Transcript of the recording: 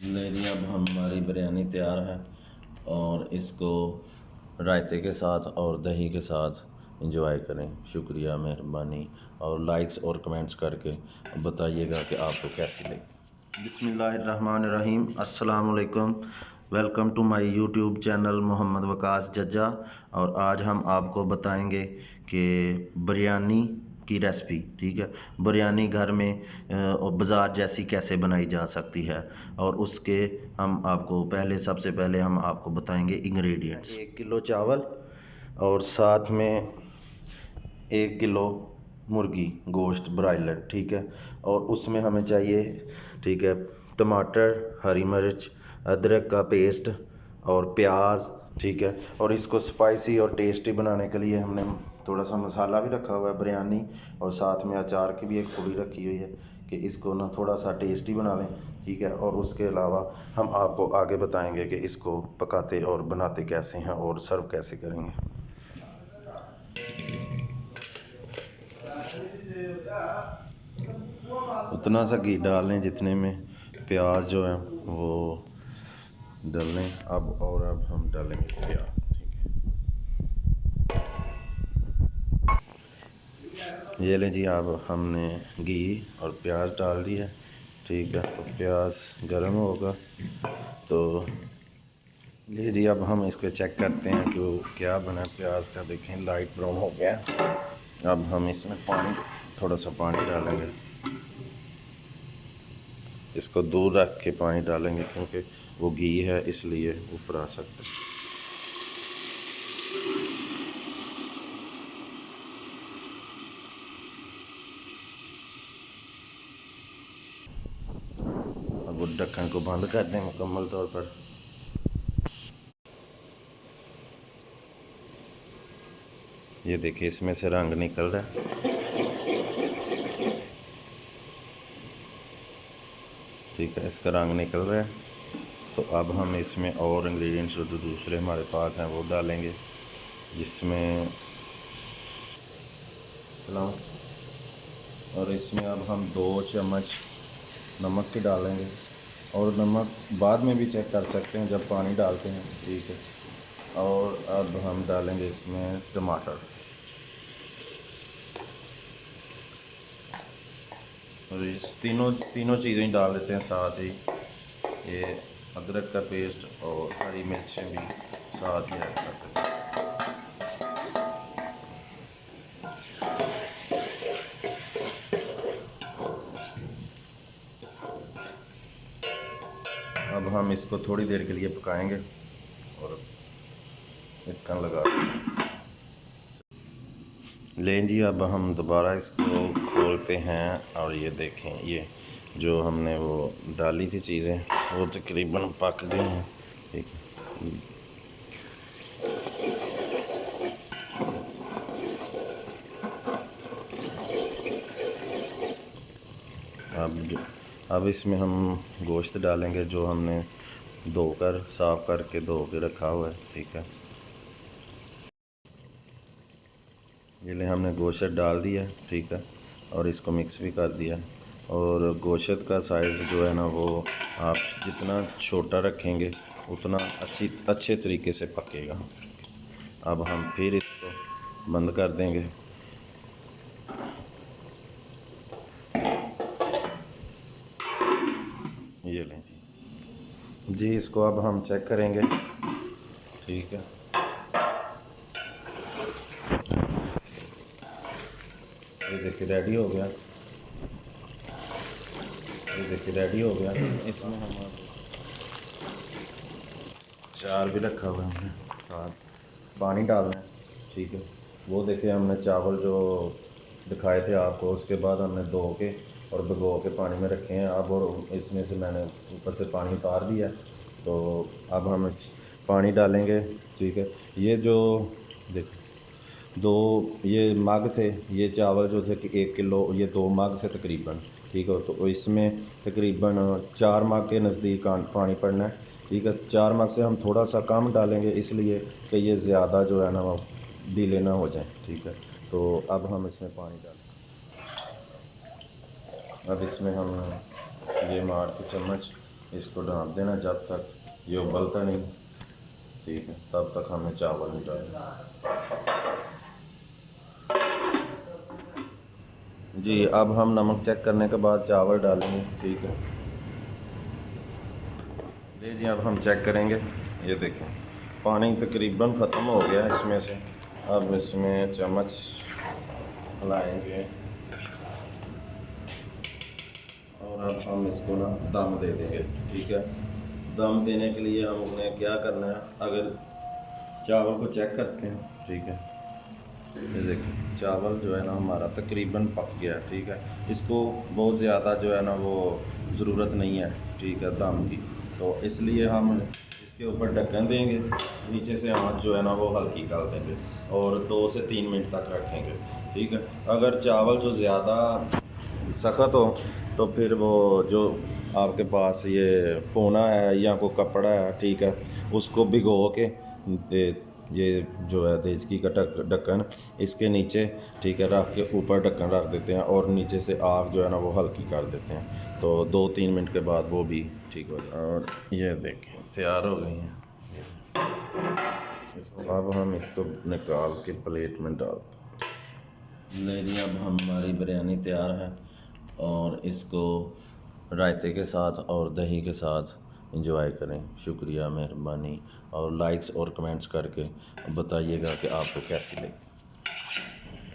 ले जी, अब हमारी बिरयानी तैयार है और इसको रायते के साथ और दही के साथ इंजॉय करें। शुक्रिया, मेहरबानी, और लाइक्स और कमेंट्स करके बताइएगा कि आपको कैसी लगी। बिस्मिल्लाहिर्रहमानिर्रहीम, अस्सलाम वालेकुम। Welcome to my YouTube channel Mohammad Waqas Jajja. और आज हम आपको बताएंगे कि बिरयानी की रेसिपी, ठीक है, बिरयानी घर में और बाज़ार जैसी कैसे बनाई जा सकती है। और उसके हम आपको सबसे पहले हम आपको बताएंगे इंग्रेडिएंट्स। 1 किलो चावल और साथ में 1 किलो मुर्गी गोश्त ब्रायलर, ठीक है। और उसमें हमें चाहिए, ठीक है, टमाटर, हरी मिर्च, अदरक का पेस्ट और प्याज, ठीक है। और इसको स्पाइसी और टेस्टी बनाने के लिए हमने थोड़ा सा मसाला भी रखा हुआ है बिरयानी, और साथ में अचार की भी एक पूड़ी रखी हुई है कि इसको ना थोड़ा सा टेस्टी बना लें, ठीक है। और उसके अलावा हम आपको आगे बताएंगे कि इसको पकाते और बनाते कैसे हैं और सर्व कैसे करेंगे। उतना सा घी डाल लें जितने में प्याज जो है वो डाल लें। अब हम डालेंगे प्याज, ठीक है। ये लें जी, अब हमने घी और प्याज डाल दिया, ठीक है। तो प्याज गर्म होगा तो ले जी, अब हम इसको चेक करते हैं कि वो क्या बना। प्याज का देखें लाइट ब्राउन हो गया। अब हम इसमें थोड़ा सा पानी डालेंगे। इसको दूर रख के पानी डालेंगे क्योंकि वो घी है, इसलिए ऊपर आ सकता है। अब वो ढक्कन को बंद कर दें मुकम्मल तौर पर। ये देखिए, इसमें से रंग निकल रहा है, ठीक है, इसका रंग निकल रहा है। तो अब हम इसमें और इंग्रेडिएंट्स जो दूसरे हमारे पास हैं वो डालेंगे, जिसमें चलाओ। और इसमें अब हम 2 चम्मच नमक की डालेंगे, और नमक बाद में भी चेक कर सकते हैं जब पानी डालते हैं, ठीक है। और अब हम डालेंगे इसमें टमाटर, और इस तीनों तीनों चीज़ें डाल देते हैं साथ ही। ये अदरक का पेस्ट और हरी मिर्चें भी साथ ही ऐड कर देते हैं। अब हम इसको थोड़ी देर के लिए पकाएंगे और इसका लगा लें जी। अब हम दोबारा इसको खोलते हैं और ये देखें, ये जो हमने वो डाली थी चीज़ें वो तकरीबन पक गई हैं, ठीक है। अब इसमें हम गोश्त डालेंगे जो हमने धोकर साफ़ करके धो के रखा हुआ है, ठीक है। ये ले हमने गोश्त डाल दिया, ठीक है, और इसको मिक्स भी कर दिया। और गोश्त का साइज़ जो है ना वो आप जितना छोटा रखेंगे उतना अच्छे तरीके से पकेगा। अब हम फिर इसको बंद कर देंगे। ये लें जी, इसको अब हम चेक करेंगे, ठीक है। ये देखिए रेडी हो गया, ये देखिए रेडी हो गया। इसमें हम चार भी रखा हुआ है, हमने साथ पानी डालना है, ठीक है। वो देखिए हमने चावल जो दिखाए थे आपको, उसके बाद हमने धो के और भिगो के पानी में रखे हैं अब, और इसमें से मैंने ऊपर से पानी उतार दिया। तो अब हम पानी डालेंगे, ठीक है। ये जो देखो दो ये मग थे, ये चावल जो थे कि 1 किलो, ये 2 मग से तकरीबन, ठीक है। तो इसमें तकरीबन 4 मग के नज़दीक पानी पड़ना है, ठीक है। 4 मग से हम थोड़ा सा कम डालेंगे इसलिए कि ये ज़्यादा जो है ना वो गीले ना हो जाए, ठीक है। तो अब हम इसमें पानी डालें। अब इसमें हम ये मार के चम्मच इसको ढाँप देना जब तक ये उबलता नहीं, ठीक है, तब तक हमें चावल नहीं डालना। जी, अब हम नमक चेक करने के बाद चावल डालेंगे, ठीक है। जी अब हम चेक करेंगे। ये देखें, पानी तकरीबन ख़त्म हो गया इसमें से। अब इसमें चम्मच हिलाएंगे और अब हम इसको ना दम दे देंगे, ठीक है। दम देने के लिए हमने क्या करना है, अगर चावल को चेक करते हैं, ठीक है। ये देखिए चावल जो है ना हमारा तकरीबन पक गया, ठीक है। इसको बहुत ज़्यादा जो है ना वो ज़रूरत नहीं है, ठीक है, दम की। तो इसलिए हम इसके ऊपर ढक्कन देंगे, नीचे से आँच जो है ना वो हल्की कर देंगे और 2 से 3 मिनट तक रखेंगे, ठीक है। अगर चावल जो ज़्यादा सख्त हो तो फिर वो जो आपके पास ये पोना है या कोई कपड़ा है, ठीक है, उसको भिगो के ये जो है देचकी का ढक्कन इसके नीचे, ठीक है, रख के ऊपर ढक्कन रख देते हैं और नीचे से आग जो है ना वो हल्की कर देते हैं। तो 2-3 मिनट के बाद वो भी ठीक हो जाए। और ये देखें तैयार हो गई हैं। इसको अब हम इसको निकाल के प्लेट में डालते हैं। ले जी, अब हमारी बिरयानी तैयार है और इसको रायते के साथ और दही के साथ एंजॉय करें। शुक्रिया, मेहरबानी, और लाइक्स और कमेंट्स करके बताइएगा कि आपको कैसी लगी।